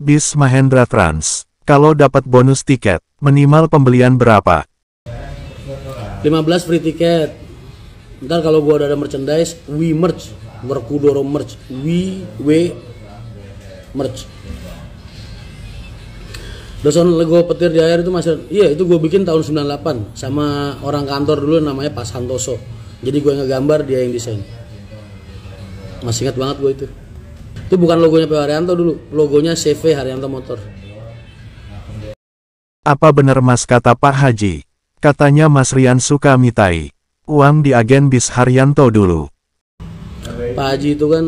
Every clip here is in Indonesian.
Bis Mahendra Trans. Kalau dapat bonus tiket, minimal pembelian berapa? 15 free tiket. Ntar kalau gua udah ada merchandise, we merch, Werkudara merch, we merch. Doson Lego petir di air itu masih, iya itu gue bikin tahun 98 sama orang kantor dulu namanya Pak Santoso. Jadi gue ngegambar, dia yang desain. Masih ingat banget gue itu. Itu bukan logonya P. Haryanto dulu, logonya CV Haryanto Motor. Apa benar Mas kata Pak Haji? Katanya Mas Rian suka mitai uang di agen Bis Haryanto dulu. Pak Haji itu kan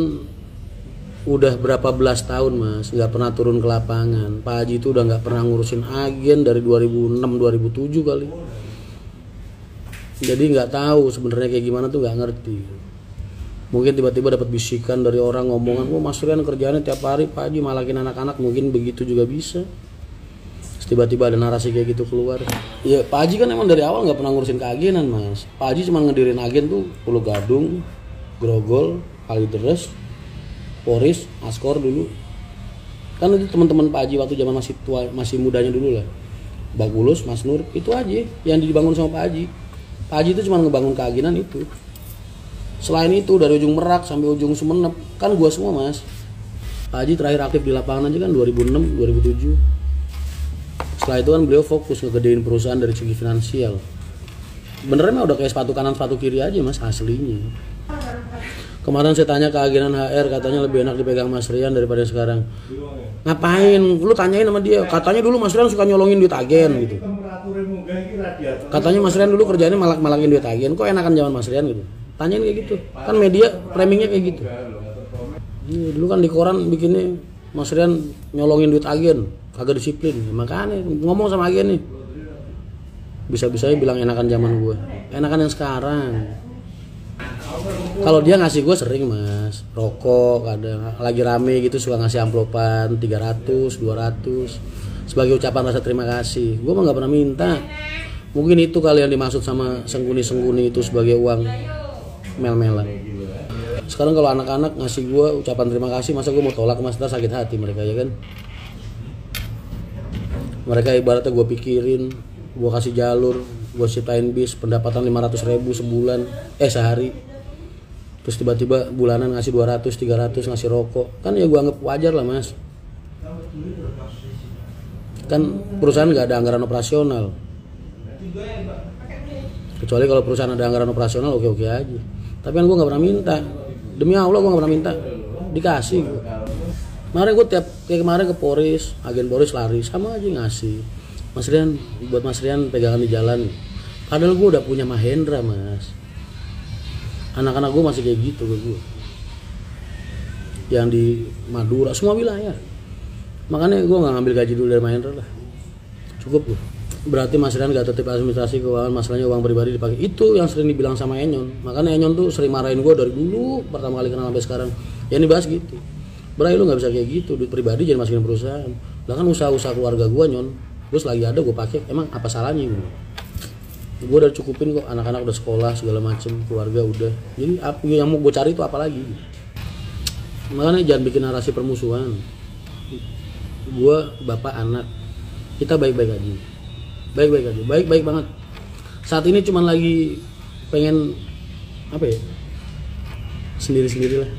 udah berapa belas tahun Mas, nggak pernah turun ke lapangan. Pak Haji itu udah nggak pernah ngurusin agen dari 2006-2007 kali. Jadi nggak tahu sebenarnya kayak gimana tuh, nggak ngerti. Mungkin tiba-tiba dapat bisikan dari orang ngomongan, oh Mas Rian kerjaannya tiap hari Pak Haji malakin anak-anak, mungkin begitu juga bisa. Terus tiba-tiba ada narasi kayak gitu keluar. Ya Pak Haji kan emang dari awal nggak pernah ngurusin keagenan Mas. Pak Haji cuma ngedirin agen tuh Pulau Gadung, Grogol, Kalideres, Poris, Askor dulu. Kan itu teman-teman Pak Haji waktu zaman masih tua, masih mudanya dulu lah. Bagulus, Mas Nur, itu aja yang dibangun sama Pak Haji. Pak Haji itu cuma ngebangun keagenan itu. Selain itu dari ujung Merak sampai ujung Sumenep kan gua semua Mas. Pak Haji terakhir aktif di lapangan aja kan 2006, 2007. Setelah itu kan beliau fokus ngegedein perusahaan dari segi finansial. Benernya udah kayak sepatu kanan sepatu kiri aja Mas aslinya. Kemarin saya tanya ke agenan HR, katanya lebih enak dipegang Mas Rian daripada sekarang. Ngapain? Lu tanyain sama dia. Katanya dulu Mas Rian suka nyolongin duit agen gitu. Katanya Mas Rian dulu kerjanya malakin duit agen. Kok enakan zaman Mas Rian gitu? Tanyain kayak gitu. Kan media framingnya kayak gitu. Dulu kan di koran bikinnya Mas Rian nyolongin duit agen, kagak disiplin. Makanya ngomong sama agen nih. Bisa-bisanya bilang enakan zaman gue. Enakan yang sekarang. Kalau dia ngasih gue sering Mas, rokok kadang lagi rame gitu suka ngasih amplopan 300, 200 sebagai ucapan rasa terima kasih. Gue mah nggak pernah minta. Mungkin itu kali yang dimaksud sama sengguni-sengguni itu sebagai uang mel-melan. Sekarang kalau anak-anak ngasih gue ucapan terima kasih, masa gue mau tolak Mas, ntar sakit hati mereka ya kan. Mereka ibaratnya gue pikirin, gue kasih jalur, gue ciptain bis, pendapatan 500.000 sebulan, sehari. Terus tiba-tiba bulanan ngasih 200, 300 ngasih rokok. Kan ya gue anggap wajar lah Mas. Kan perusahaan gak ada anggaran operasional. Kecuali kalau perusahaan ada anggaran operasional oke-oke aja. Tapi kan gue gak pernah minta. Demi Allah gue gak pernah minta. Dikasih gue. Kemarin gue kayak kemarin ke Poris, agen Poris lari sama aja ngasih. Mas Rian, buat Mas Rian pegangan di jalan. Padahal gue udah punya Mahendra Mas. Anak-anak gue masih kayak gitu ke gue. Yang di Madura, semua wilayah. Makanya gue gak ngambil gaji dulu dari Mahendra lah. Cukup gue. Berarti Mas Rian gak tertib administrasi keuangan, masalahnya uang pribadi dipakai. Itu yang sering dibilang sama Enyon. Makanya Enyon tuh sering marahin gue dari dulu, pertama kali kenal sampai sekarang. Ya ini bahas gitu. Bray lu gak bisa kayak gitu, duit pribadi jangan masukin perusahaan. Lah kan usaha-usaha keluarga gue Nyon. Terus lagi ada gue pakai, emang apa salahnya gue? Gue udah cukupin kok, anak-anak udah sekolah segala macem, keluarga udah. Jadi yang mau gue cari itu apa lagi? Makanya jangan bikin narasi permusuhan. Gue bapak anak, kita baik-baik aja, baik-baik banget. Saat ini cuman lagi pengen apa ya? Sendiri-sendiri lah.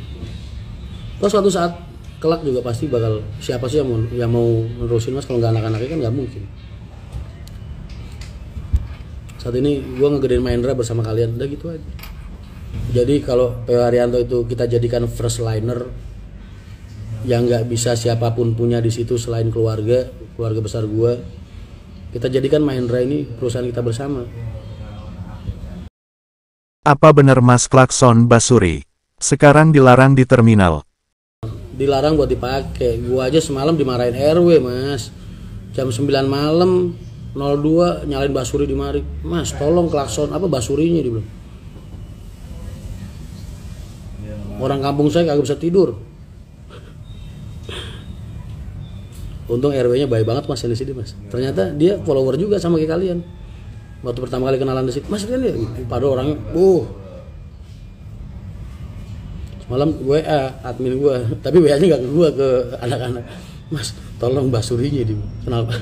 Terus suatu saat kelak juga pasti bakal siapa sih yang mau nerusin Mas, kalau nggak anak-anaknya kan nggak mungkin. Saat ini gue ngegedein Mahendra bersama kalian, udah gitu aja. Jadi kalau P. Haryanto itu kita jadikan first liner yang nggak bisa siapapun punya di situ selain keluarga besar gue. Kita jadikan Mahendra ini perusahaan kita bersama. Apa benar Mas klakson Basuri sekarang dilarang di terminal? Dilarang buat dipakai. Gue aja semalam dimarahin RW Mas. Jam 9 malam 02 nyalain Basuri di mari. Mas tolong klakson apa Basurinya dibilang. Orang kampung saya kagak bisa tidur. Untung RW-nya baik banget Mas yang di sini Mas. Ternyata dia follower juga sama kayak kalian. Waktu pertama kali kenalan di sini, Mas Rian ya, padahal orangnya, Malam gue admin gue, tapi WA-nya nggak ke gue, ke anak-anak. Mas tolong basurinya di kenapa.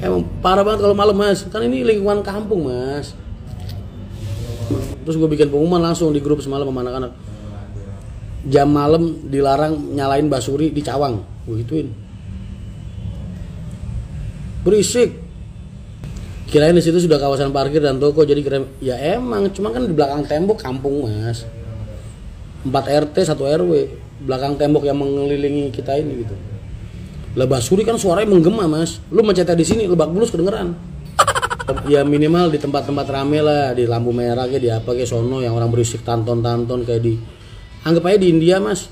Emang parah banget kalau malam mas, kan ini lingkungan kampung mas. Terus gue bikin pengumuman langsung di grup semalam sama anak-anak, jam malam dilarang nyalain basuri di cawang, gue gituin. Berisik. Kirain di situ sudah kawasan parkir dan toko, jadi kira ya emang, cuma kan di belakang tembok kampung mas. 4 RT 1 RW, belakang tembok yang mengelilingi kita ini gitu. Lah basuri kan suaranya menggema mas, lu mencetnya di sini Lebak Bulus kedengeran. Ya minimal di tempat-tempat rame lah, di lampu merah kayak di apa kayak sono yang orang berisik tanton kayak di, anggap aja di India mas.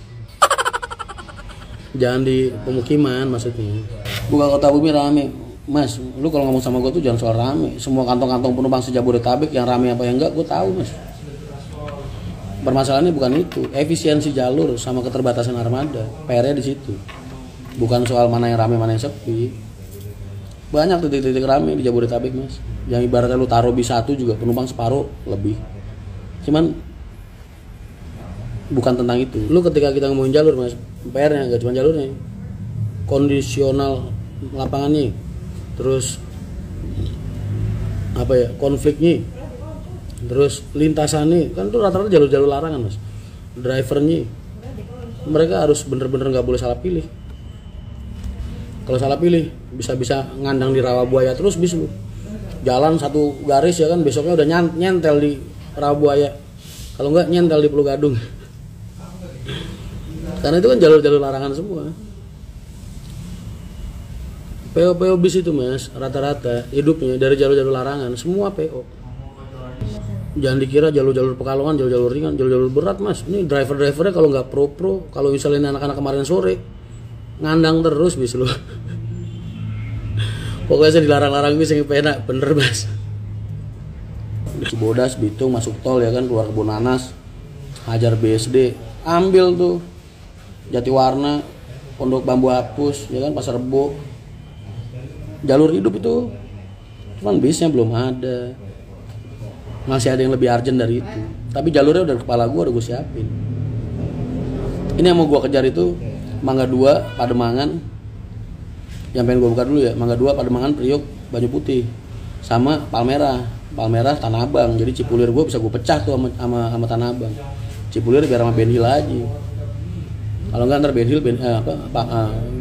Jangan di pemukiman maksudnya. Bukan kota bumi rame. Mas, lu kalau ngomong sama gue tuh jangan soal rame. Semua kantong-kantong penumpang sejabodetabek yang rame apa yang enggak, gue tahu mas. Permasalahannya bukan itu, efisiensi jalur sama keterbatasan armada. PR-nya di situ. Bukan soal mana yang rame mana yang sepi. Banyak titik-titik rame di Jabodetabek mas. Yang ibaratnya lu taruh bis 1 juga penumpang separuh lebih. Cuman bukan tentang itu. Lu ketika kita ngomongin jalur mas, PR-nya nggak cuma jalurnya, kondisional lapangannya. Terus apa ya, konfliknya, terus lintasannya kan tuh rata-rata jalur-jalur larangan mas. Drivernya mereka harus bener-bener nggak boleh salah pilih. Kalau salah pilih bisa ngandang di Rawabuaya terus bis lu. Jalan satu garis ya kan, besoknya udah nyentel di Rawabuaya. Kalau nggak nyentel di Pulau Gadung. Karena itu kan jalur-jalur larangan semua. PO bis itu mas, rata-rata hidupnya dari jalur-jalur larangan, semua PO. Jangan dikira jalur-jalur Pekalongan, jalur-jalur ringan, jalur-jalur berat mas. Ini driver-drivernya kalau nggak pro, kalau misalnya anak-anak kemarin sore, ngandang terus bis lu. Pokoknya saya dilarang-larang bis yang penak, bener mas. Di Cibodas, Bitung, masuk tol ya kan, keluar Kebun Nanas, Hajar BSD, ambil tuh Jatiwarna, Pondok Bambu Hapus, ya kan, Pasar Rebo. Jalur hidup itu, cuman bisnya belum ada. Masih ada yang lebih urgent dari itu. Tapi jalurnya udah di kepala gue, udah gue siapin. Ini yang mau gue kejar itu Mangga 2, Pademangan. Yang pengen gue buka dulu ya, Mangga 2, Pademangan, Priok, Banyu Putih, sama Palmerah, Tanah Abang. Jadi Cipulir gue bisa gue pecah tuh sama Tanah Abang. Cipulir biar sama Ben Hill aja. Kalau enggak ntar Ben Hill,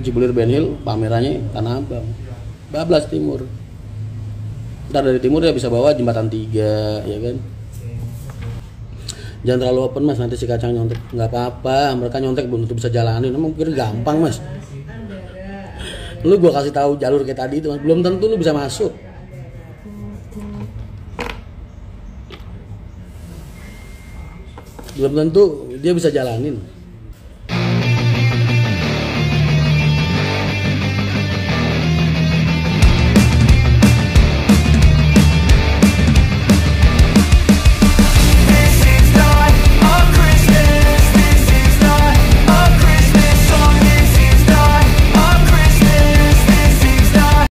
Cipulir Ben Hill, Palmerahnya Tanah Abang. Bablas timur. Ntar dari timur dia bisa bawa jembatan 3 ya kan. Jangan terlalu open mas, nanti si kacang nyontek. Nggak apa-apa, mereka nyontek belum tentu bisa jalanin. Emang pikir gampang mas. Lu gua kasih tahu jalur kayak tadi itu mas, belum tentu lu bisa masuk. Belum tentu dia bisa jalanin.